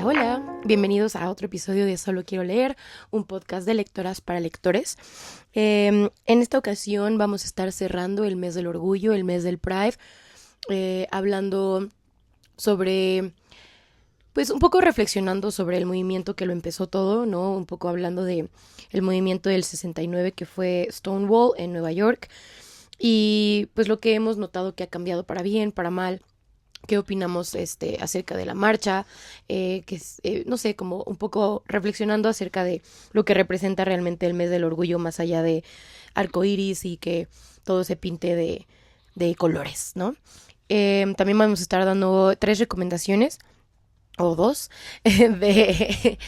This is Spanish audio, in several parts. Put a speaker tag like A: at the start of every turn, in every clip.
A: Hola, bienvenidos a otro episodio de Solo Quiero Leer, un podcast de lectoras para lectores. En esta ocasión vamos a estar cerrando el mes del orgullo, el mes del Pride, hablando sobre, pues un poco reflexionando sobre el movimiento que lo empezó todo, ¿no? Un poco hablando de el movimiento del 69 que fue Stonewall en Nueva York y pues lo que hemos notado que ha cambiado para bien, para mal. ¿Qué opinamos acerca de la marcha? No sé, como un poco reflexionando acerca de lo que representa realmente el mes del orgullo más allá de arcoíris y que todo se pinte de colores, ¿no? También vamos a estar dando 3 recomendaciones, o 2, de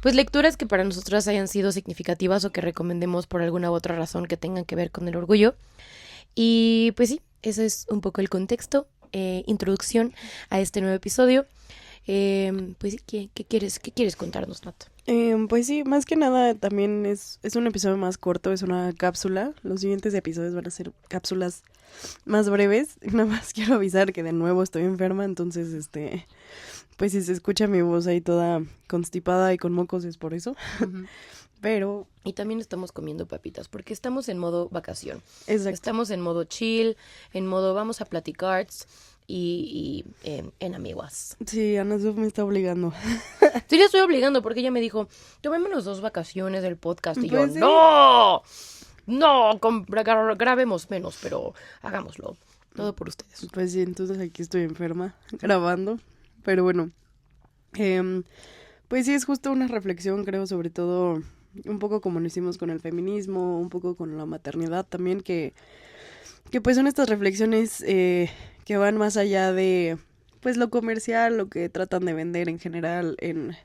A: pues lecturas que para nosotras hayan sido significativas o que recomendemos por alguna u otra razón que tengan que ver con el orgullo. Y pues sí, ese es un poco el contexto, introducción a este nuevo episodio. Pues sí, ¿qué quieres contarnos, Nat?
B: Pues sí, más que nada también es un episodio más corto, es una cápsula. Los siguientes episodios van a ser cápsulas más breves. Nada más quiero avisar que de nuevo estoy enferma, entonces pues si se escucha mi voz ahí toda constipada y con mocos es por eso.
A: Uh-huh.
B: Pero...
A: Y también estamos comiendo papitas, porque estamos en modo vacación.
B: Exacto.
A: Estamos en modo chill, en modo vamos a platicar y en amiguas.
B: Sí, Ana Suf me está obligando.
A: Sí, le estoy obligando, porque ella me dijo, tomémonos 2 vacaciones del podcast. Y
B: Pues
A: yo,
B: sí.
A: ¡No! Grabemos menos, pero hagámoslo. Todo por ustedes.
B: Pues sí, entonces aquí estoy enferma, grabando. Pero bueno, pues sí, es justo una reflexión, creo, sobre todo... un poco como lo hicimos con el feminismo, un poco con la maternidad también, que pues son estas reflexiones que van más allá de pues lo comercial, lo que tratan de vender en general en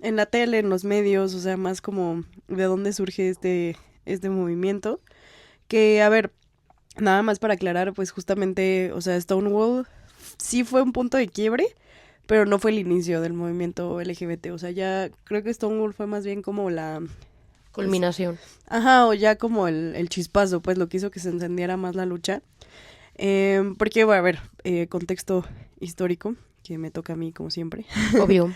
B: la tele, en los medios, o sea, más como de dónde surge este movimiento, que a ver, nada más para aclarar, pues justamente, o sea, Stonewall sí fue un punto de quiebre, pero no fue el inicio del movimiento LGBT, o sea, ya creo que Stonewall fue más bien como la...
A: culminación.
B: Ajá, o ya como el chispazo, pues lo que hizo que se encendiera más la lucha. Porque, bueno, a ver, contexto histórico, que me toca a mí como siempre.
A: Obvio.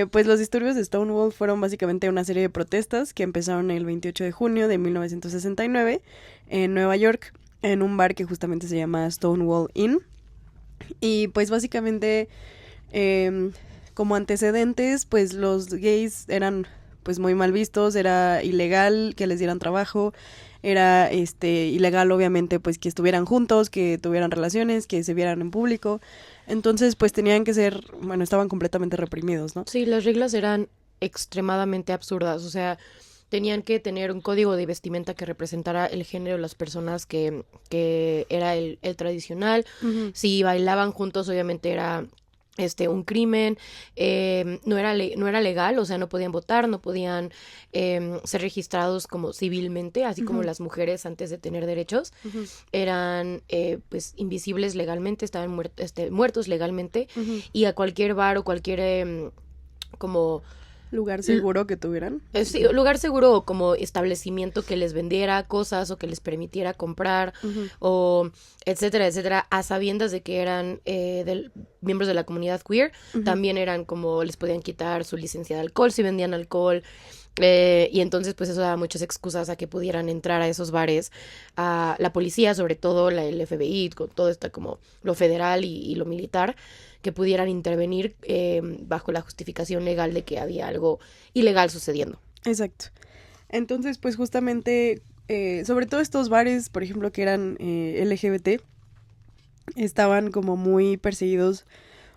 B: Pues los disturbios de Stonewall fueron básicamente una serie de protestas que empezaron el 28 de junio de 1969 en Nueva York, en un bar que justamente se llama Stonewall Inn. Y pues básicamente... como antecedentes, pues los gays eran pues muy mal vistos, era ilegal que les dieran trabajo, era ilegal obviamente pues que estuvieran juntos, que tuvieran relaciones, que se vieran en público. Entonces pues tenían que ser, bueno, estaban completamente reprimidos, ¿no?
A: Sí, las reglas eran extremadamente absurdas, o sea, tenían que tener un código de vestimenta que representara el género de las personas que era el tradicional.
B: Uh-huh.
A: Si bailaban juntos, obviamente era un crimen, no era legal, o sea, no podían votar, no podían ser registrados como civilmente, así como las mujeres antes de tener derechos, eran pues invisibles legalmente, estaban muertos legalmente, y a cualquier bar o cualquier como...
B: lugar seguro que tuvieran.
A: Sí, lugar seguro o como establecimiento que les vendiera cosas o que les permitiera comprar o etcétera, etcétera, a sabiendas de que eran miembros de la comunidad queer, también eran como les podían quitar su licencia de alcohol si vendían alcohol. Y entonces pues eso daba muchas excusas a que pudieran entrar a esos bares, a la policía, sobre todo el FBI, con todo esto como lo federal y lo militar, que pudieran intervenir bajo la justificación legal de que había algo ilegal sucediendo.
B: Exacto. Entonces pues justamente sobre todo estos bares, por ejemplo, que eran LGBT, estaban como muy perseguidos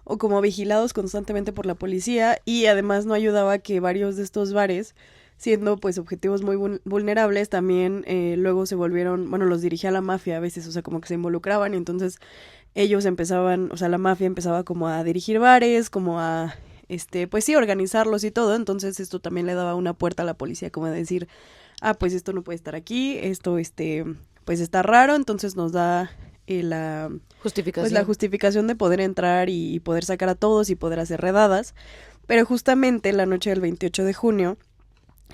B: o como vigilados constantemente por la policía, y además no ayudaba que varios de estos bares, siendo pues objetivos muy vulnerables, también luego se volvieron, bueno, los dirigía la mafia a veces, o sea, como que se involucraban, y entonces ellos empezaban, o sea, la mafia empezaba como a dirigir bares, como a, pues sí, organizarlos y todo, entonces esto también le daba una puerta a la policía, como de decir, pues esto no puede estar aquí, esto, pues está raro, entonces nos da la
A: justificación.
B: Pues la justificación de poder entrar y poder sacar a todos y poder hacer redadas. Pero justamente la noche del 28 de junio,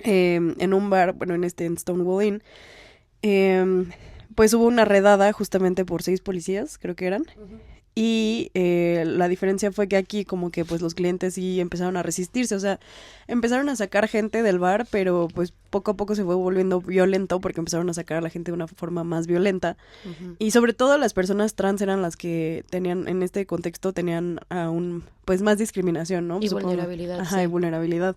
B: en un bar, bueno, en Stonewall Inn, pues hubo una redada justamente por 6 policías, creo que eran. Y la diferencia fue que aquí como que pues los clientes sí empezaron a resistirse, o sea, empezaron a sacar gente del bar, pero pues poco a poco se fue volviendo violento porque empezaron a sacar a la gente de una forma más violenta.
A: Ujú.
B: Y sobre todo las personas trans eran las que tenían, en este contexto, tenían aún pues más discriminación, ¿no?
A: Y
B: Supongo.
A: vulnerabilidad,
B: Ajá, y
A: sí.
B: vulnerabilidad.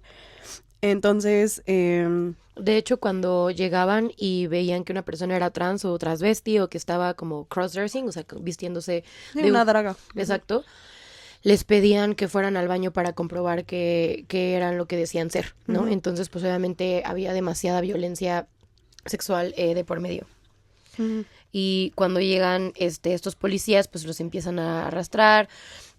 B: Entonces,
A: De hecho, cuando llegaban y veían que una persona era trans o transvesti o que estaba como cross-dressing, o sea, vistiéndose
B: sí,
A: de
B: una
A: un...
B: draga.
A: Exacto, les pedían que fueran al baño para comprobar que eran lo que decían ser, ¿no?
B: Ujú.
A: Entonces, pues obviamente había demasiada violencia sexual de por medio.
B: Ujú.
A: Y cuando llegan estos policías, pues los empiezan a arrastrar,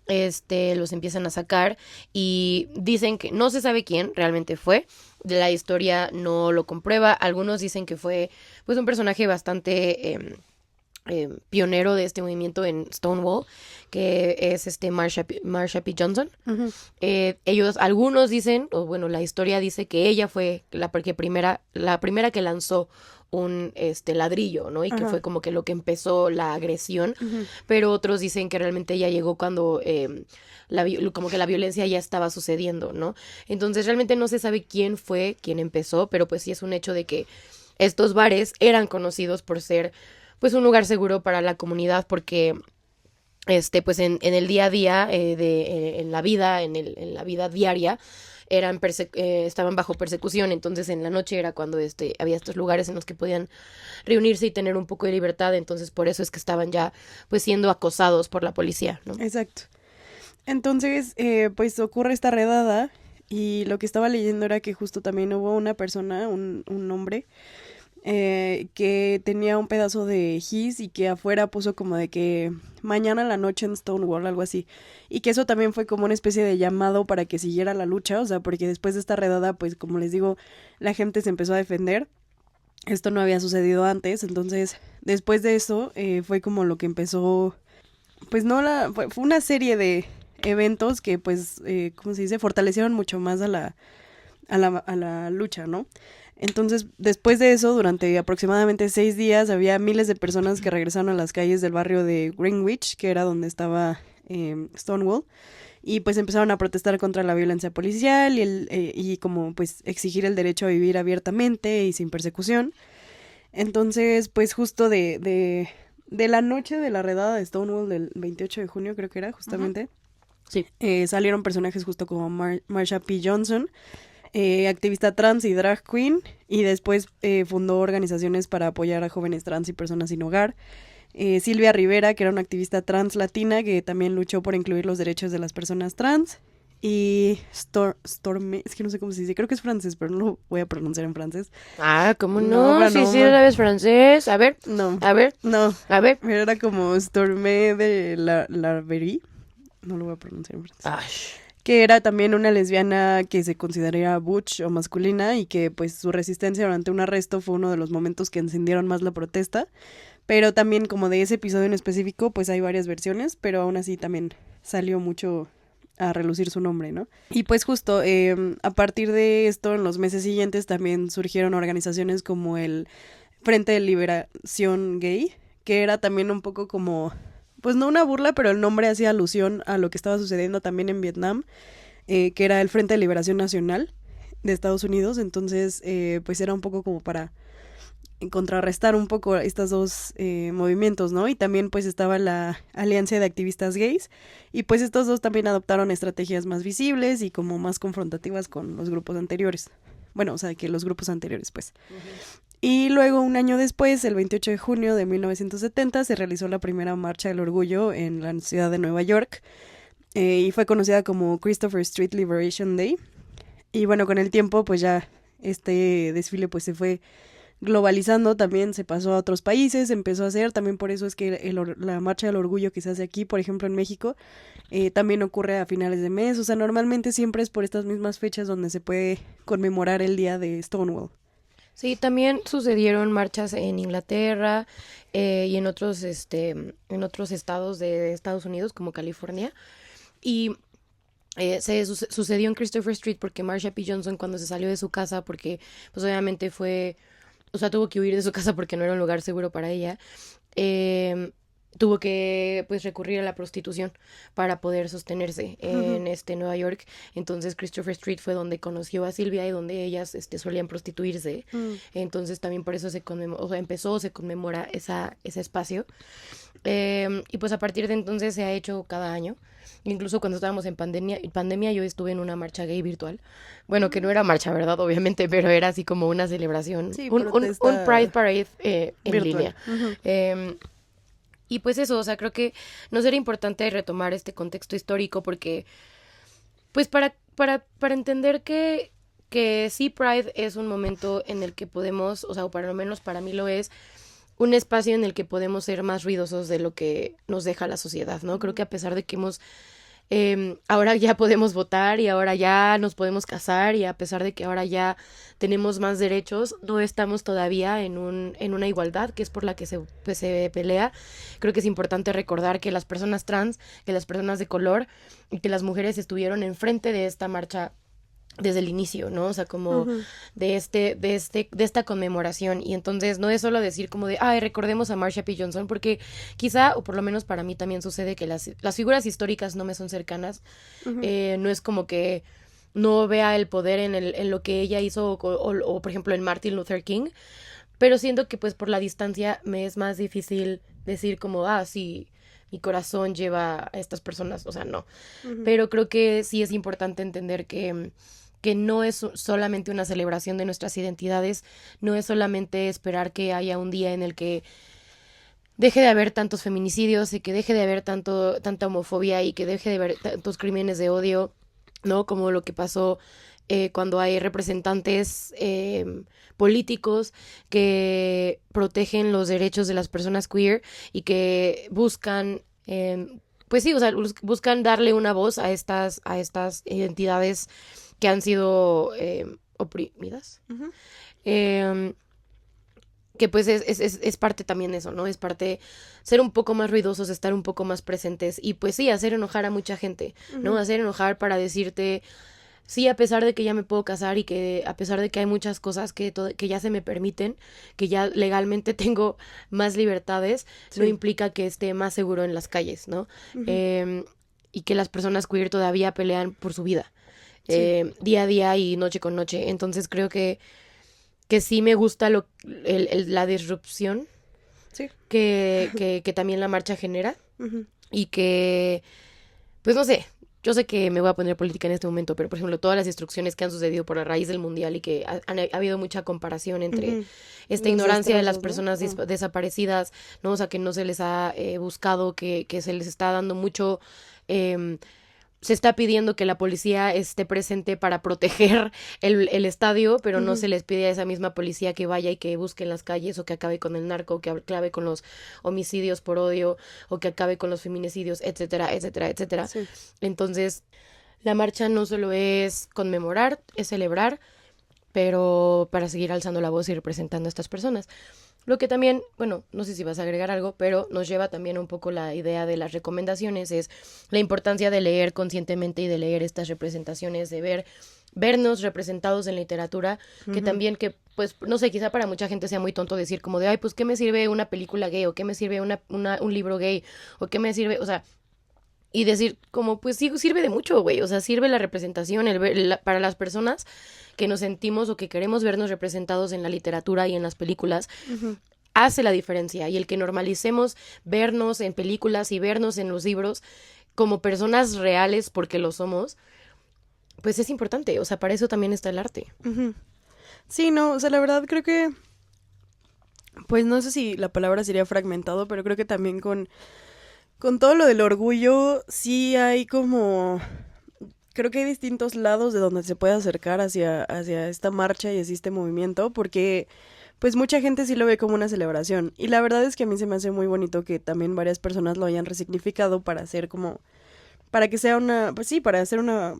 A: los empiezan a sacar y dicen que no se sabe quién realmente fue. La historia no lo comprueba. Algunos dicen que fue pues un personaje bastante pionero de este movimiento en Stonewall, que es Marsha P. Johnson.
B: Ujú.
A: Algunos dicen, o bueno, la historia dice que ella fue la primera que lanzó un ladrillo, ¿no? Y que
B: Ajá.
A: fue como que lo que empezó la agresión,
B: Ujú.
A: pero otros dicen que realmente ella llegó cuando como que la violencia ya estaba sucediendo, ¿no? Entonces realmente no se sabe quién fue quien empezó, pero pues sí es un hecho de que estos bares eran conocidos por ser pues un lugar seguro para la comunidad porque pues en el día a día en la vida, en la vida diaria, estaban bajo persecución, entonces en la noche era cuando había estos lugares en los que podían reunirse y tener un poco de libertad, entonces por eso es que estaban ya pues siendo acosados por la policía, ¿no?
B: Exacto. Entonces, pues ocurre esta redada y lo que estaba leyendo era que justo también hubo una persona, un hombre, que tenía un pedazo de gis y que afuera puso como de que mañana en la noche en Stonewall, algo así. Y que eso también fue como una especie de llamado para que siguiera la lucha, o sea, porque después de esta redada, pues como les digo, la gente se empezó a defender. Esto no había sucedido antes, entonces después de eso fue como lo que empezó, pues no fue una serie de eventos que pues, ¿cómo se dice? Fortalecieron mucho más a la lucha, ¿no? Entonces, después de eso, durante aproximadamente 6 días, había miles de personas que regresaron a las calles del barrio de Greenwich, que era donde estaba Stonewall, y pues empezaron a protestar contra la violencia policial y como pues exigir el derecho a vivir abiertamente y sin persecución. Entonces, pues justo de la noche de la redada de Stonewall del 28 de junio, creo que era justamente,
A: Sí.
B: salieron personajes justo como Marsha P. Johnson, activista trans y drag queen, y después fundó organizaciones para apoyar a jóvenes trans y personas sin hogar. Silvia Rivera, que era una activista trans latina que también luchó por incluir los derechos de las personas trans. Y Storme, es que no sé cómo se dice, creo que es francés, pero no lo voy a pronunciar en francés.
A: Ah, ¿cómo
B: No,
A: no?
B: pero
A: Sí,
B: no,
A: sí, sabes francés. A ver,
B: no,
A: a ver,
B: no,
A: a ver.
B: pero era como Storme de la Larverie, no lo voy a pronunciar en francés.
A: Ash.
B: Que era también una lesbiana que se consideraría butch o masculina y que pues su resistencia durante un arresto fue uno de los momentos que encendieron más la protesta, pero también como de ese episodio en específico pues hay varias versiones, pero aún así también salió mucho a relucir su nombre, ¿no? Y pues justo a partir de esto en los meses siguientes también surgieron organizaciones como el Frente de Liberación Gay, que era también un poco como pues no una burla, pero el nombre hacía alusión a lo que estaba sucediendo también en Vietnam, que era el Frente de Liberación Nacional de Estados Unidos. Entonces, pues era un poco como para contrarrestar un poco estos dos movimientos, ¿no? Y también pues estaba la Alianza de Activistas Gays, y pues estos dos también adoptaron estrategias más visibles y como más confrontativas con los grupos anteriores. Bueno, o sea, que los grupos anteriores, pues. Y luego, un año después, el 28 de junio de 1970, se realizó la primera Marcha del Orgullo en la ciudad de Nueva York, y fue conocida como Christopher Street Liberation Day. Y bueno, con el tiempo, pues ya este desfile pues se fue globalizando, también se pasó a otros países, empezó a hacer, también por eso es que la Marcha del Orgullo que se hace aquí, por ejemplo en México, también ocurre a finales de mes, o sea, normalmente siempre es por estas mismas fechas donde se puede conmemorar el día de Stonewall.
A: Sí, también sucedieron marchas en Inglaterra y en otros estados de Estados Unidos, como California. Y sucedió en Christopher Street porque Marsha P. Johnson cuando se salió de su casa, porque pues obviamente tuvo que huir de su casa porque no era un lugar seguro para ella, eh, tuvo que pues recurrir a la prostitución para poder sostenerse en Nueva York. Entonces Christopher Street fue donde conoció a Silvia y donde ellas solían prostituirse. Entonces también por eso se conmemora ese espacio. Y pues a partir de entonces se ha hecho cada año. Incluso cuando estábamos en pandemia yo estuve en una marcha gay virtual. Bueno, que no era marcha, ¿verdad? Obviamente, pero era así como una celebración.
B: Sí,
A: un Pride Parade en
B: virtual.
A: línea. Y pues eso, o sea, creo que nos era importante retomar este contexto histórico porque, pues para entender que sí, Pride es un momento en el que podemos, o sea, o para lo menos para mí lo es, un espacio en el que podemos ser más ruidosos de lo que nos deja la sociedad, ¿no? Creo que a pesar de que ahora ya podemos votar y ahora ya nos podemos casar y a pesar de que ahora ya tenemos más derechos, no estamos todavía en una igualdad que es por la que se pelea. Creo que es importante recordar que las personas trans, que las personas de color y que las mujeres estuvieron enfrente de esta marcha desde el inicio, ¿no? O sea, como de esta conmemoración. Y entonces no es solo decir como de, ay, recordemos a Marsha P. Johnson, porque quizá, o por lo menos para mí también sucede que las figuras históricas no me son cercanas. No es como que no vea el poder en lo que ella hizo o, por ejemplo, en Martin Luther King, pero siento que pues por la distancia me es más difícil decir como, sí, mi corazón lleva a estas personas, o sea, no. Pero creo que sí es importante entender que no es solamente una celebración de nuestras identidades, no es solamente esperar que haya un día en el que deje de haber tantos feminicidios y que deje de haber tanta homofobia y que deje de haber tantos crímenes de odio, ¿no? Como lo que pasó cuando hay representantes políticos que protegen los derechos de las personas queer y que buscan pues sí, o sea, buscan darle una voz a estas identidades que han sido oprimidas. Que pues es parte también de eso, ¿no? Es parte ser un poco más ruidosos, estar un poco más presentes y pues sí, hacer enojar a mucha gente, ¿no? Hacer enojar para decirte, sí, a pesar de que ya me puedo casar y que a pesar de que hay muchas cosas que ya se me permiten, que ya legalmente tengo más libertades, no implica que esté más seguro en las calles, ¿no? Y que las personas queer todavía pelean por su vida. Día a día y noche con noche. Entonces creo que sí me gusta la disrupción que también la marcha genera y que, pues no sé, yo sé que me voy a poner política en este momento, pero por ejemplo todas las destrucciones que han sucedido por la raíz del mundial y que ha habido mucha comparación entre esta ignorancia de las personas desaparecidas, ¿no? O sea, que no se les ha buscado, que se les está dando mucho se está pidiendo que la policía esté presente para proteger el estadio, pero no se les pide a esa misma policía que vaya y que busque en las calles o que acabe con el narco, que acabe con los homicidios por odio o que acabe con los feminicidios, etcétera, etcétera, etcétera. Sí. Entonces, la marcha no solo es conmemorar, es celebrar, pero para seguir alzando la voz y representando a estas personas. Lo que también, bueno, no sé si vas a agregar algo, pero nos lleva también un poco la idea de las recomendaciones, es la importancia de leer conscientemente y de leer estas representaciones, de vernos representados en literatura, que también que, pues, no sé, quizá para mucha gente sea muy tonto decir como de, ay, pues, ¿qué me sirve una película gay? ¿O qué me sirve un libro gay? ¿O qué me sirve? O sea, y decir como, pues sí, sirve de mucho, güey, o sea, sirve la representación para las personas que nos sentimos o que queremos vernos representados en la literatura y en las películas, hace la diferencia. Y el que normalicemos vernos en películas y vernos en los libros como personas reales porque lo somos, pues es importante. O sea, para eso también está el arte.
B: Sí, no, o sea, la verdad creo que, pues no sé si la palabra sería fragmentado, pero creo que también con todo lo del orgullo sí hay como... Creo que hay distintos lados de donde se puede acercar hacia esta marcha y hacia este movimiento, porque pues mucha gente sí lo ve como una celebración. Y la verdad es que a mí se me hace muy bonito que también varias personas lo hayan resignificado para hacer como, para que sea una, pues sí, para hacer una,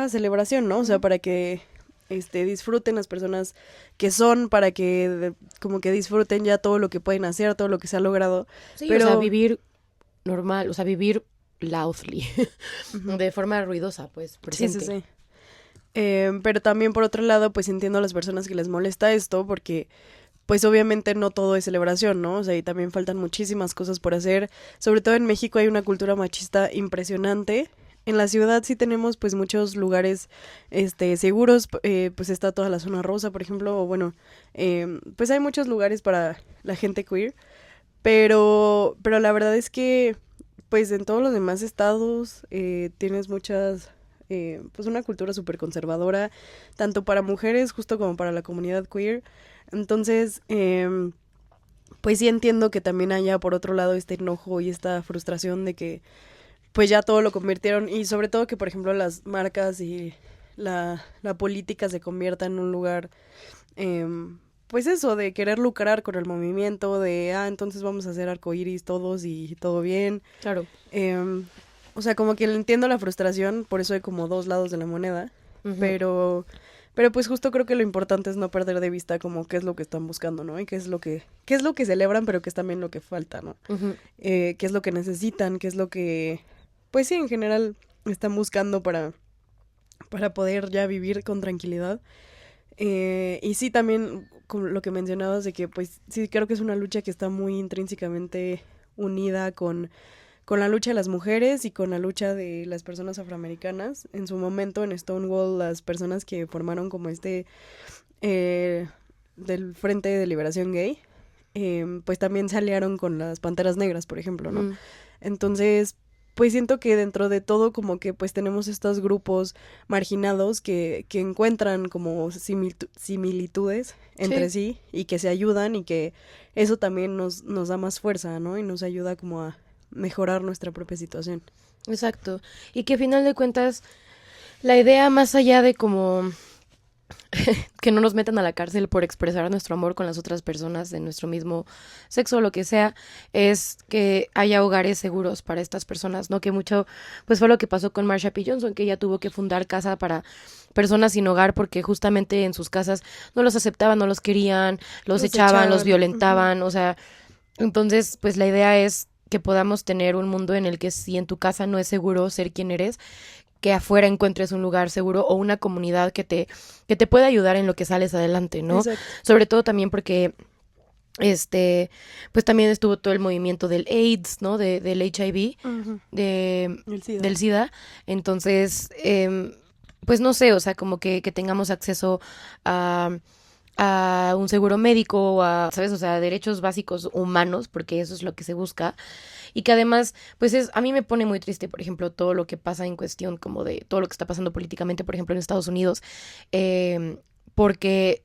B: celebración, ¿no? O sea, para que disfruten las personas que son, para que como que disfruten ya todo lo que pueden hacer, todo lo que se ha logrado.
A: Sí, pero... o sea, vivir normal, o sea, vivir loudly, de forma ruidosa, pues, presente.
B: Sí. Pero también por otro lado, pues entiendo a las personas que les molesta esto, porque pues obviamente no todo es celebración, ¿no? O sea, y también faltan muchísimas cosas por hacer. Sobre todo en México hay una cultura machista impresionante. En la ciudad sí tenemos pues muchos lugares seguros, pues está toda la zona rosa, por ejemplo, o bueno, pues hay muchos lugares para la gente queer, pero la verdad es que pues en todos los demás estados tienes muchas, pues una cultura súper conservadora, tanto para mujeres justo como para la comunidad queer. Entonces, pues sí entiendo que también haya por otro lado este enojo y esta frustración de que pues ya todo lo convirtieron y sobre todo que por ejemplo las marcas y la política se convierta en un lugar, pues eso, de querer lucrar con el movimiento, de, entonces vamos a hacer arcoíris todos y todo bien.
A: Claro.
B: O sea, como que entiendo la frustración, por eso hay como dos lados de la moneda,
A: Ujú.
B: pero pues justo creo que lo importante es no perder de vista como qué es lo que están buscando, ¿no? Y qué es lo que celebran, pero qué es también lo que falta, ¿no?
A: Ujú.
B: Qué es lo que necesitan, qué es lo que, pues sí, en general están buscando para poder ya vivir con tranquilidad. Y sí, también con lo que mencionabas de que, pues sí, creo que es una lucha que está muy intrínsecamente unida con la lucha de las mujeres y con la lucha de las personas afroamericanas. En su momento, en Stonewall, las personas que formaron como eh, del Frente de Liberación Gay, pues también se aliaron con las Panteras Negras, por ejemplo, ¿no?
A: Mm.
B: Entonces, pues siento que dentro de todo como que pues tenemos estos grupos marginados que encuentran como similitudes entre sí y que se ayudan y que eso también nos da más fuerza, ¿no? Y nos ayuda como a mejorar nuestra propia situación.
A: Exacto. Y que a final de cuentas, la idea más allá de como que no nos metan a la cárcel por expresar nuestro amor con las otras personas de nuestro mismo sexo o lo que sea, es que haya hogares seguros para estas personas, ¿no? Que mucho, pues fue lo que pasó con Marsha P. Johnson, que ella tuvo que fundar casa para personas sin hogar porque justamente en sus casas no los aceptaban, no los querían, los echaban, los violentaban, o sea, entonces, pues la idea es que podamos tener un mundo en el que si en tu casa no es seguro ser quien eres, que afuera encuentres un lugar seguro o una comunidad que te pueda ayudar en lo que sales adelante, ¿no?
B: Exacto.
A: Sobre todo también porque pues también estuvo todo el movimiento del AIDS, ¿no? Del HIV,
B: El SIDA.
A: del SIDA. Entonces, pues no sé, o sea, como que tengamos acceso a un seguro médico, ¿sabes? O sea, derechos básicos humanos, porque eso es lo que se busca. Y que además, pues a mí me pone muy triste, por ejemplo, todo lo que pasa en cuestión como de todo lo que está pasando políticamente, por ejemplo, en Estados Unidos, porque,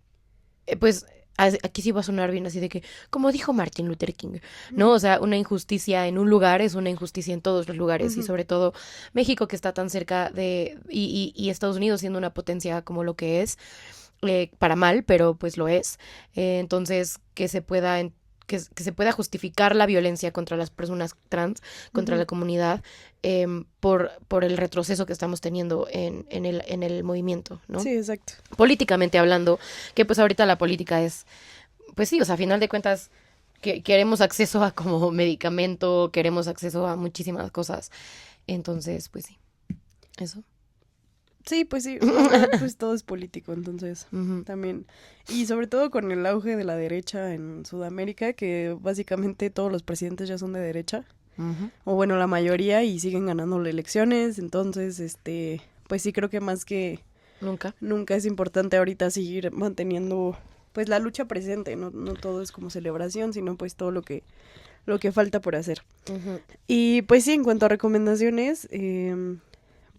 A: pues, aquí sí va a sonar bien así de que, como dijo Martin Luther King, ¿no? O sea, una injusticia en un lugar es una injusticia en todos los lugares y sobre todo México que está tan cerca y Estados Unidos siendo una potencia como lo que es, para mal, pero pues lo es. Entonces, que se pueda que se pueda justificar la violencia contra las personas trans, contra la comunidad, por el retroceso que estamos teniendo en el movimiento, ¿no?
B: Sí, exacto.
A: Políticamente hablando, que pues ahorita la política es, pues sí, o sea, a final de cuentas, que queremos acceso a como medicamento, queremos acceso a muchísimas cosas. Entonces, pues sí, eso.
B: Sí, pues sí, pues todo es político, entonces también. Y sobre todo con el auge de la derecha en Sudamérica, que básicamente todos los presidentes ya son de derecha, o bueno, la mayoría, y siguen ganando las elecciones, entonces, pues sí creo que más que nunca es importante ahorita seguir manteniendo, pues la lucha presente, no todo es como celebración, sino pues todo lo que falta por hacer. Y pues sí, en cuanto a recomendaciones,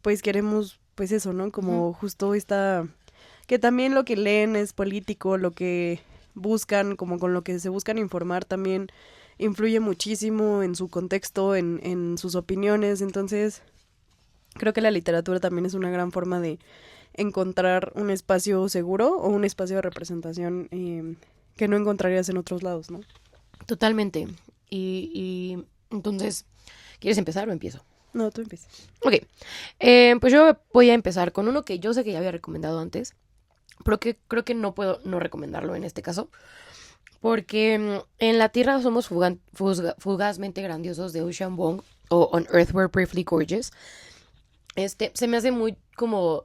B: pues queremos, pues eso, ¿no? Como justo que también lo que leen es político, lo que buscan, como con lo que se buscan informar también influye muchísimo en su contexto, en sus opiniones, entonces creo que la literatura también es una gran forma de encontrar un espacio seguro o un espacio de representación que no encontrarías en otros lados, ¿no?
A: Totalmente. Y entonces, ¿quieres empezar o empiezo?
B: No, tú empiezas.
A: Ok, pues yo voy a empezar con uno que yo sé que ya había recomendado antes, pero que creo que no puedo no recomendarlo en este caso, porque en la Tierra somos fugazmente grandiosos de Ocean Vuong, o On Earth We're Briefly Gorgeous. Se me hace muy como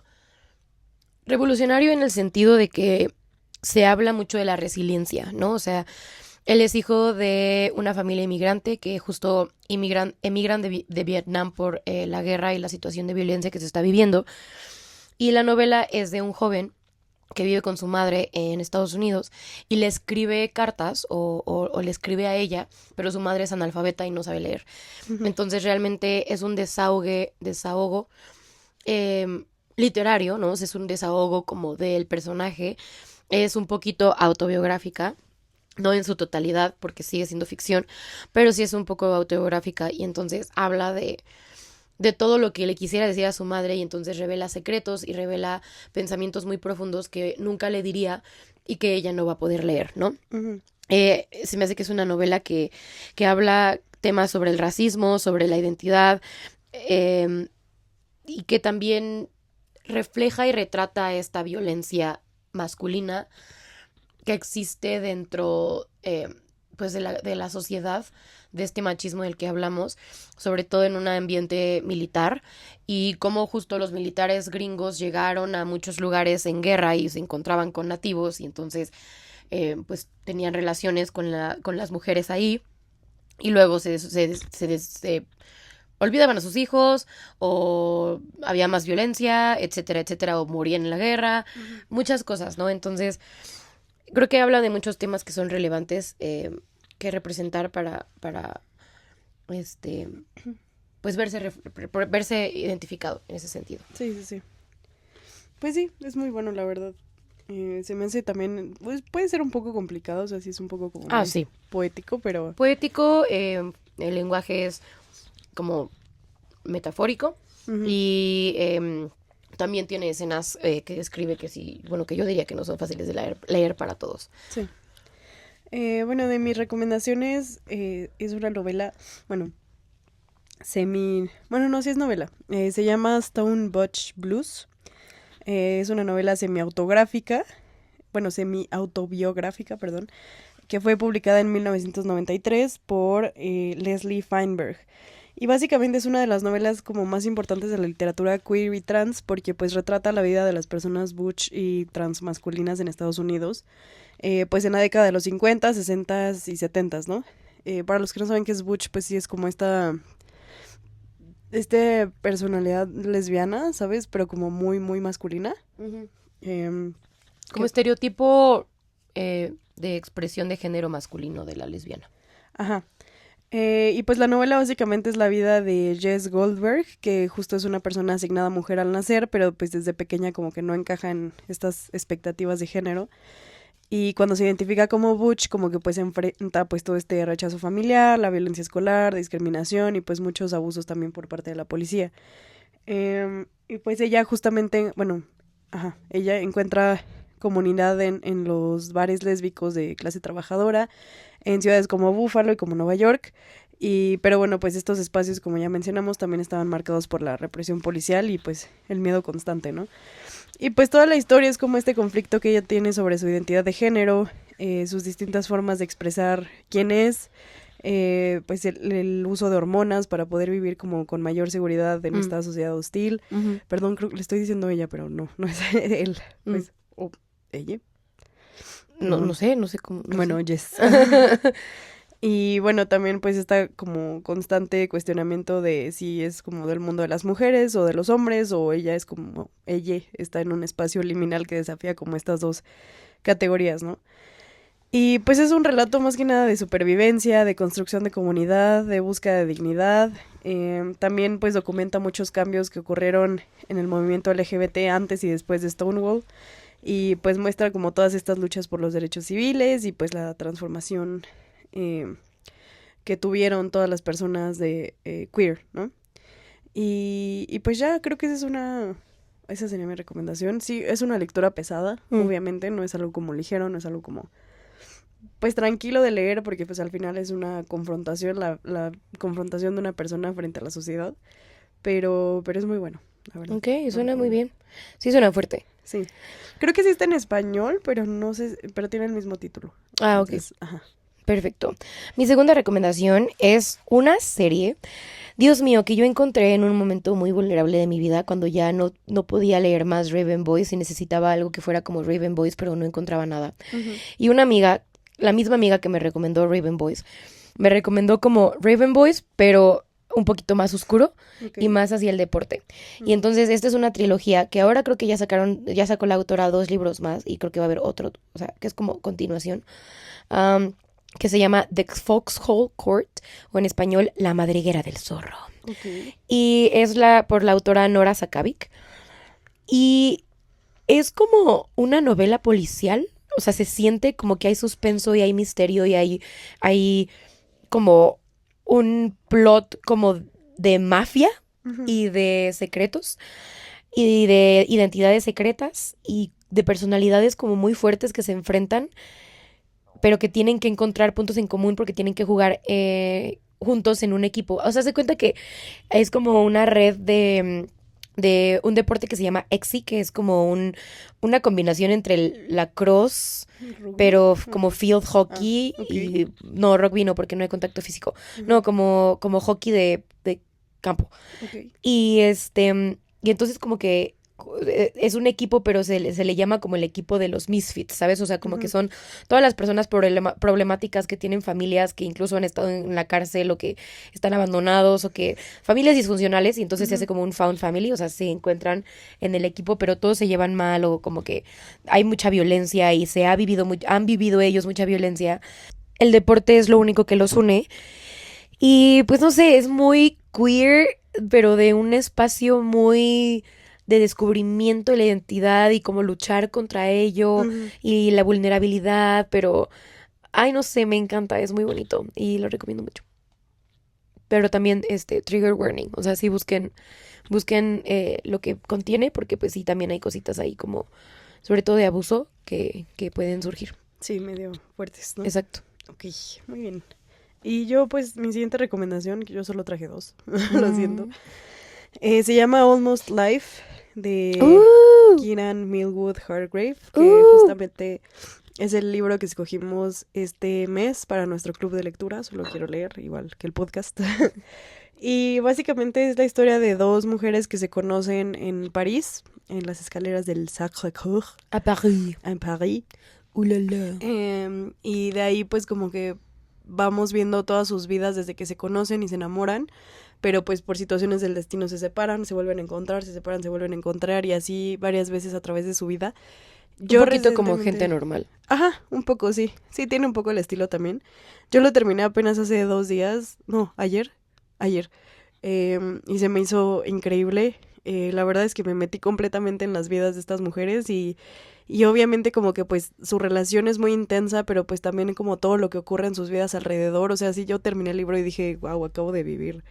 A: revolucionario en el sentido de que se habla mucho de la resiliencia, ¿no? O sea, él es hijo de una familia inmigrante que justo emigran de Vietnam por la guerra y la situación de violencia que se está viviendo. Y la novela es de un joven que vive con su madre en Estados Unidos y le escribe cartas o le escribe a ella, pero su madre es analfabeta y no sabe leer. Entonces realmente es un desahogo literario, ¿no? O sea, es un desahogo como del personaje. Es un poquito autobiográfica, no en su totalidad, porque sigue siendo ficción, pero sí es un poco autobiográfica y entonces habla de todo lo que le quisiera decir a su madre y entonces revela secretos y revela pensamientos muy profundos que nunca le diría y que ella no va a poder leer, ¿no?
B: Ujú.
A: Se me hace que es una novela que habla temas sobre el racismo, sobre la identidad y que también refleja y retrata esta violencia masculina que existe dentro pues de la sociedad, de este machismo del que hablamos, sobre todo en un ambiente militar, y cómo justo los militares gringos llegaron a muchos lugares en guerra y se encontraban con nativos y entonces pues tenían relaciones con las mujeres ahí y luego se olvidaban a sus hijos o había más violencia, etcétera, etcétera, o morían en la guerra, muchas cosas, ¿no? Entonces creo que habla de muchos temas que son relevantes que representar para este, pues verse identificado en ese sentido.
B: Sí, sí, sí. Pues sí, es muy bueno, la verdad. Se me hace también, pues puede ser un poco complicado, o sea, sí es un poco como muy
A: Sí.
B: poético, pero...
A: Poético, el lenguaje es como metafórico
B: Ujú.
A: y también tiene escenas que describe que sí, bueno, que yo diría que no son fáciles de leer para todos.
B: Sí. Bueno, de mis recomendaciones es una novela, bueno, bueno, no, sí es novela. Se llama Stone Butch Blues. Es una novela semi-autobiográfica, perdón, que fue publicada en 1993 por Leslie Feinberg. Y básicamente es una de las novelas como más importantes de la literatura queer y trans porque pues retrata la vida de las personas butch y transmasculinas en Estados Unidos, pues en la década de los 50, 60 y 70, ¿no? Para los que no saben qué es butch, pues sí es como personalidad lesbiana, ¿sabes? Pero como muy, muy masculina.
A: Uh-huh.
B: Em,
A: Como
B: que-
A: estereotipo de expresión de género masculino de la lesbiana.
B: Ajá. Y pues la novela básicamente es la vida de Jess Goldberg, que justo es una persona asignada mujer al nacer, pero pues desde pequeña como que no encaja en estas expectativas de género. Y cuando se identifica como butch, como que pues enfrenta pues todo este rechazo familiar, la violencia escolar, discriminación y pues muchos abusos también por parte de la policía. Y pues ella justamente, bueno, ella encuentra comunidad en los bares lésbicos de clase trabajadora, en ciudades como Búfalo y como Nueva York. Pero bueno, pues estos espacios, como ya mencionamos, también estaban marcados por la represión policial y pues el miedo constante, ¿no? Y pues toda la historia es como este conflicto que ella tiene sobre su identidad de género, sus distintas formas de expresar quién es, pues el uso de hormonas para poder vivir como con mayor seguridad en esta sociedad hostil.
A: Uh-huh.
B: Perdón, creo que le estoy diciendo ella, pero no es él, pues, o ella.
A: No sé cómo.
B: Bueno,
A: sé.
B: Jess. Y bueno, también pues está como constante cuestionamiento de si es como del mundo de las mujeres o de los hombres o ella está en un espacio liminal que desafía como estas dos categorías, ¿no? Y pues es un relato más que nada de supervivencia, de construcción de comunidad, de búsqueda de dignidad. También pues documenta muchos cambios que ocurrieron en el movimiento LGBT antes y después de Stonewall. Y pues muestra como todas estas luchas por los derechos civiles y pues la transformación que tuvieron todas las personas de queer, ¿no? Y pues ya creo que esa sería mi recomendación. Sí, es una lectura pesada, obviamente, no es algo como ligero, no es algo como pues tranquilo de leer porque pues al final es una confrontación, la confrontación de una persona frente a la sociedad, pero es muy bueno, la verdad.
A: Ok, suena muy bien. Sí, suena fuerte.
B: Sí. Creo que sí está en español, pero no sé, pero tiene el mismo título.
A: Ok.
B: Entonces, ajá.
A: Perfecto. Mi segunda recomendación es una serie, Dios mío, que yo encontré en un momento muy vulnerable de mi vida, cuando ya no podía leer más Raven Boys y necesitaba algo que fuera como Raven Boys, pero no encontraba nada.
B: Ujú.
A: Y una amiga, la misma amiga que me recomendó Raven Boys, me recomendó como Raven Boys, pero un poquito más oscuro
B: Ok.
A: y más hacia el deporte. Y
B: Mm.
A: entonces esta es una trilogía que ahora creo que ya sacó la autora 2 libros más y creo que va a haber otro, o sea, que es como continuación, am, que se llama The Foxhole Court, o en español, La Madriguera del Zorro.
B: Ok.
A: Y es por la autora Nora Sakavic. Y es como una novela policial. O sea, se siente como que hay suspenso y hay misterio y hay como un plot como de mafia
B: Ujú.
A: y de secretos y de identidades secretas y de personalidades como muy fuertes que se enfrentan, pero que tienen que encontrar puntos en común porque tienen que jugar juntos en un equipo. O sea, se cuenta que es como una red de un deporte que se llama EXI, que es como una combinación entre el lacrosse,
B: Rugby.
A: pero
B: Ah.
A: como field hockey
B: ok.
A: y no rugby no, porque no hay contacto físico.
B: Ujú.
A: No, como hockey de campo.
B: Ok.
A: Y entonces como que es un equipo, pero se le llama como el equipo de los misfits, ¿sabes? O sea, como que
B: Ujú.
A: son todas las personas problemáticas que tienen familias que incluso han estado en la cárcel o que están abandonados o que familias disfuncionales y entonces se hace
B: Ujú.
A: como un found family, o sea, se encuentran en el equipo, pero todos se llevan mal o como que hay mucha violencia y han vivido ellos mucha violencia. El deporte es lo único que los une y pues no sé, es muy queer, pero de un espacio muy de descubrimiento de la identidad y cómo luchar contra ello
B: Ujú.
A: y la vulnerabilidad, pero, ay, no sé, me encanta, es muy bonito y lo recomiendo mucho. Pero también, trigger warning, o sea, sí busquen lo que contiene, porque pues sí, también hay cositas ahí como, sobre todo de abuso, que pueden surgir.
B: Sí, medio fuertes, ¿no?
A: Exacto.
B: Ok, muy bien. Y yo, pues, mi siguiente recomendación, que yo solo traje 2, lo siento,
A: Mm.
B: se llama Almost Life, de
A: Uh,
B: Kieran Millwood Hargrave, que
A: uh.
B: justamente es el libro que escogimos este mes para nuestro club de lectura, solo quiero leer, igual que el podcast. Y básicamente es la historia de 2 mujeres que se conocen en París, en las escaleras del Sacré-Cœur,
A: A Paris.
B: en París.
A: Ouh là là.
B: Y de ahí pues como que vamos viendo todas sus vidas desde que se conocen y se enamoran, pero pues por situaciones del destino se separan, se vuelven a encontrar, se separan, se vuelven a encontrar y así varias veces a través de su vida.
A: Un
B: Yo
A: poquito como gente
B: recientemente...
A: normal.
B: Ajá, un poco, sí. Sí, tiene un poco el estilo también. Yo lo terminé apenas hace 2 días, no, ayer, y se me hizo increíble. La verdad es que me metí completamente en las vidas de estas mujeres y obviamente como que pues su relación es muy intensa, pero pues también como todo lo que ocurre en sus vidas alrededor. O sea, sí, yo terminé el libro y dije, wow, acabo de vivir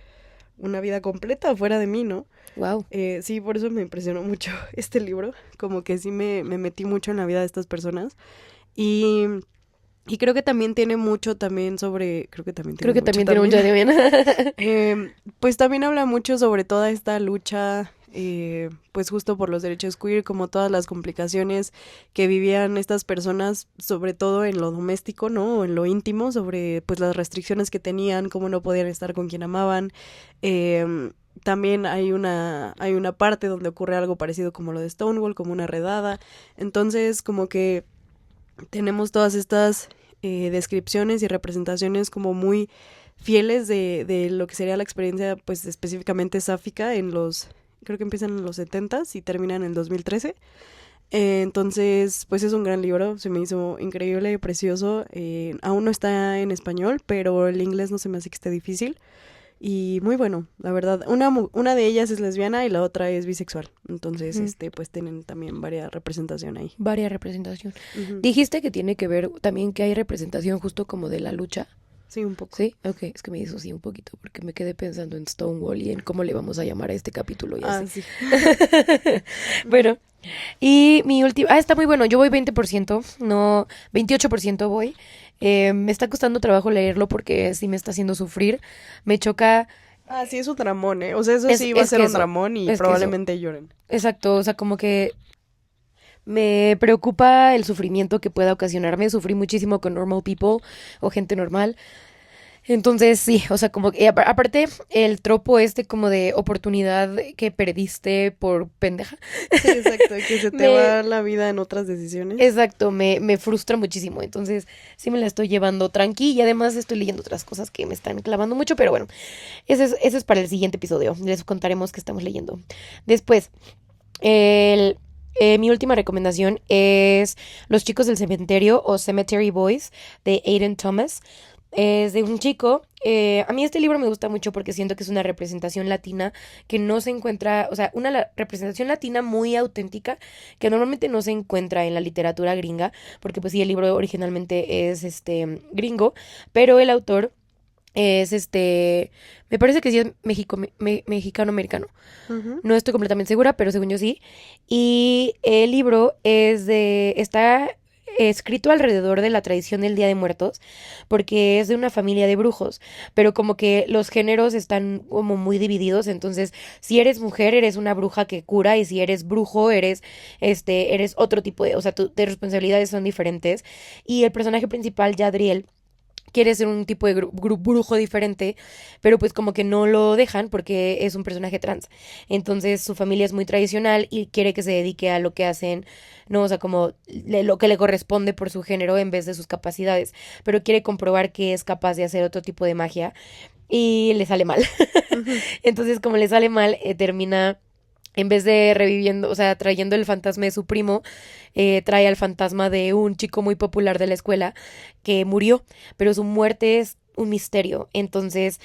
B: una vida completa fuera de mí, ¿no?
A: Wow.
B: Sí, por eso me impresionó mucho este libro, como que sí me metí mucho en la vida de estas personas y, y creo que también tiene mucho también sobre, creo que también
A: Creo
B: tiene
A: que
B: mucho
A: también tiene
B: también,
A: mucha de
B: pues también habla mucho sobre toda esta lucha, pues justo por los derechos queer, como todas las complicaciones que vivían estas personas, sobre todo en lo doméstico, ¿no? O en lo íntimo, sobre pues las restricciones que tenían, cómo no podían estar con quien amaban. También hay una parte donde ocurre algo parecido como lo de Stonewall, como una redada. Entonces, como que tenemos todas estas descripciones y representaciones como muy fieles de lo que sería la experiencia, pues específicamente sáfica en los, creo que empiezan en los 70s y terminan en el 2013. Entonces, pues es un gran libro, se me hizo increíble, precioso. Aún no está en español, pero el inglés no se me hace que esté difícil. Y muy bueno, la verdad. Una de ellas es lesbiana y la otra es bisexual. Entonces,
A: Ujú.
B: pues tienen también varias representación ahí.
A: Varia representación.
B: Ujú.
A: Dijiste que tiene que ver también que hay representación justo como de la lucha.
B: Sí, un poco.
A: ¿Sí? Ok, es que me hizo así un poquito porque me quedé pensando en Stonewall y en cómo le vamos a llamar a este capítulo y así.
B: Sí.
A: Bueno, y mi último... Ah, está muy bueno. Yo voy 20%, no, 28% voy. Me está costando trabajo leerlo porque sí me está haciendo sufrir. Me choca...
B: Sí, es un dramón, ¿eh? O sea, eso
A: Es,
B: sí va a
A: es
B: ser
A: que
B: un
A: eso,
B: dramón y
A: es que eso.
B: probablemente lloren.
A: Exacto, o sea, como que Me preocupa el sufrimiento que pueda ocasionarme. Sufrí muchísimo con Normal People o gente normal. Entonces, sí, o sea, como que aparte el tropo este como de oportunidad que perdiste por pendeja.
B: Sí, exacto, que se te
A: Me,
B: va la vida en otras decisiones.
A: exacto, me frustra muchísimo. Entonces, sí me la estoy llevando tranqui y además estoy leyendo otras cosas que me están clavando mucho, pero bueno, ese es para el siguiente episodio. Les contaremos qué estamos leyendo. Después, mi última recomendación es Los chicos del cementerio o Cemetery Boys de Aiden Thomas. Es de un chico. A mí este libro me gusta mucho porque siento que es una representación latina que no se encuentra, o sea, una representación latina muy auténtica que normalmente no se encuentra en la literatura gringa, porque pues sí, el libro originalmente es gringo, pero el autor es me parece que sí es mexicano-americano.
B: Ujú.
A: No estoy completamente segura, pero según yo sí. Y el libro está escrito alrededor de la tradición del Día de Muertos, porque es de una familia de brujos, pero como que los géneros están como muy divididos, entonces si eres mujer eres una bruja que cura y si eres brujo eres otro tipo de, o sea, tus responsabilidades son diferentes y el personaje principal, Yadriel, quiere ser un tipo de brujo diferente, pero pues como que no lo dejan porque es un personaje trans. Entonces su familia es muy tradicional y quiere que se dedique a lo que hacen, no, o sea, como lo que le corresponde por su género en vez de sus capacidades, pero quiere comprobar que es capaz de hacer otro tipo de magia y le sale mal.
B: Ujú.
A: Entonces como le sale mal, termina en vez de reviviendo, o sea, trayendo el fantasma de su primo, trae al fantasma de un chico muy popular de la escuela que murió, pero su muerte es un misterio. Entonces,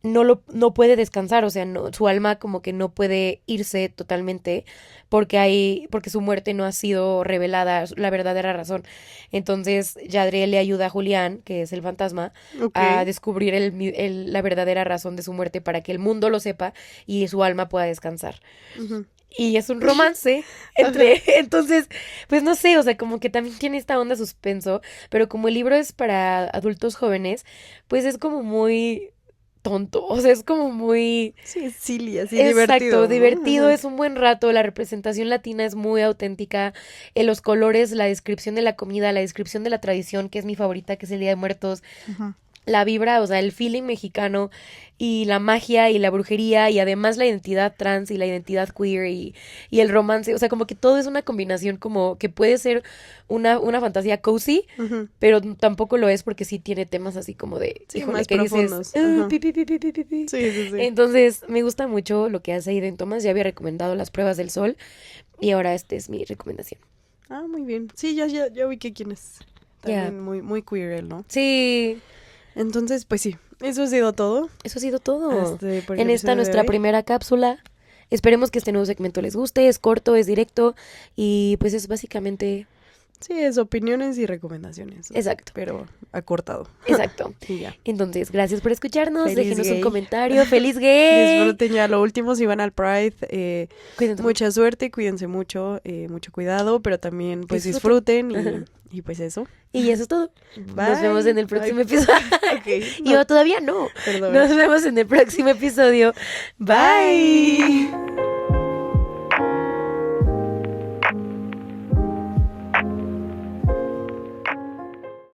A: no puede descansar, o sea, no, su alma como que no puede irse totalmente porque su muerte no ha sido revelada, la verdadera razón. Entonces, Yadriel le ayuda a Julián, que es el fantasma,
B: Ok.
A: a descubrir la verdadera razón de su muerte para que el mundo lo sepa y su alma pueda descansar.
B: Ujú.
A: Y es un romance
B: Ajá.
A: entonces, pues no sé, o sea, como que también tiene esta onda suspenso, pero como el libro es para adultos jóvenes, pues es como muy tonto, o sea, es como muy,
B: Sí, es silly, así
A: exacto,
B: divertido, ¿no?
A: divertido,
B: Ajá.
A: es un buen rato, la representación latina es muy auténtica, los colores, la descripción de la comida, la descripción de la tradición, que es mi favorita, que es el Día de Muertos,
B: Ujú.
A: la vibra, o sea, el feeling mexicano y la magia y la brujería y además la identidad trans y la identidad queer y el romance, o sea, como que todo es una combinación como que puede ser una fantasía cozy,
B: Ujú.
A: pero tampoco lo es porque sí tiene temas así como de,
B: Sí,
A: híjole,
B: más
A: que dices,
B: profundos. Ajá.
A: pi, pi, pi, pi, pi, pi, pi".
B: Sí, sí, sí.
A: Entonces, me gusta mucho lo que hace Aiden Thomas, ya había recomendado Las pruebas del sol y ahora esta es mi recomendación.
B: Ah, muy bien. Sí, ya vi que quién es.
A: Ya,
B: También muy, muy queer él, ¿no?
A: sí,
B: Entonces, pues sí, eso ha sido todo
A: eso ha sido todo
B: por el
A: en esta
B: episodio de
A: nuestra
B: hoy.
A: primera cápsula. Esperemos que este nuevo segmento les guste, es corto, es directo y pues es básicamente
B: Sí, es opiniones y recomendaciones,
A: exacto,
B: pero acortado.
A: exacto.
B: Y ya.
A: Entonces, gracias por escucharnos,
B: Feliz
A: déjenos un
B: gay.
A: comentario, feliz gay.
B: Disfruten ya lo último si van al Pride.
A: Cuídense mucho,
B: Mucha suerte, cuídense mucho, mucho cuidado, pero también pues
A: disfruten.
B: disfruten
A: Ajá.
B: y pues eso.
A: Y eso es todo. Nos vemos en
B: Bye.
A: el próximo
B: Bye.
A: episodio.
B: Ok,
A: Y
B: no,
A: yo todavía no.
B: perdón.
A: Nos vemos en el próximo episodio. Bye.
B: Bye.